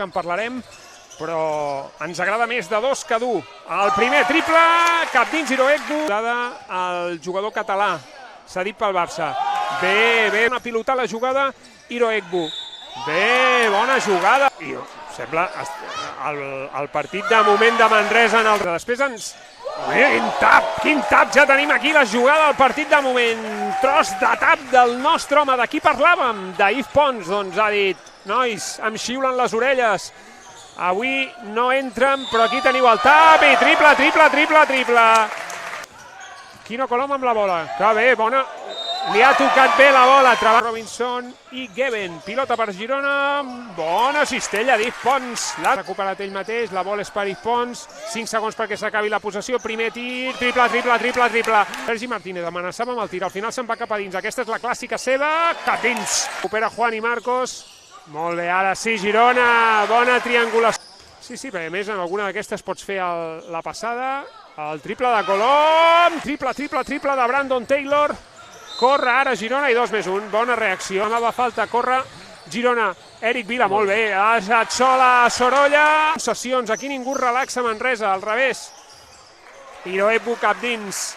que en parlarem, però ens agrada més de dos que dur. El primer triple, cap dins Iroegbu, el jugador català, cedit pel Barça. Bé, una pilota a la jugada, Iroegbu. Bé, bona jugada. I sembla el partit de moment de Manresa en el... Després ens... Quin tap ja tenim aquí, la jugada del partit de moment. Tros de tap del nostre home, de qui parlàvem? D'Yves Pons, doncs ha dit, nois, em xiulen les orelles. Avui no entren, però aquí teniu el tap i triple. Quino Colom amb la bola, que bé, bona. Li ha tocat bé la bola, treballa Robinson i Geben. Pilota per Girona, bona cistella d'Yves Pons. L'ha recuperat ell mateix, la bola és per Yves Pons. 5 segons perquè s'acabi la possessió, primer tir, triple. Sergi Martínez amenaçava amb el tir, al final se'n va cap a dins. Aquesta és la clàssica seva, cap dins. Recupera Juan i Marcos. Molt bé, ara sí, Girona, bona triangulació. Sí, perquè a més en alguna d'aquestes pots fer la passada. El triple de Colom, triple de Brandon Taylor. Corre ara Girona i 2+1, bona reacció. Anava falta, corre Girona. Eric Vila, molt bé, ha deixat sola Sorolla. Sessions, aquí ningú relaxa Manresa, al revés. Iroegbu cap dins.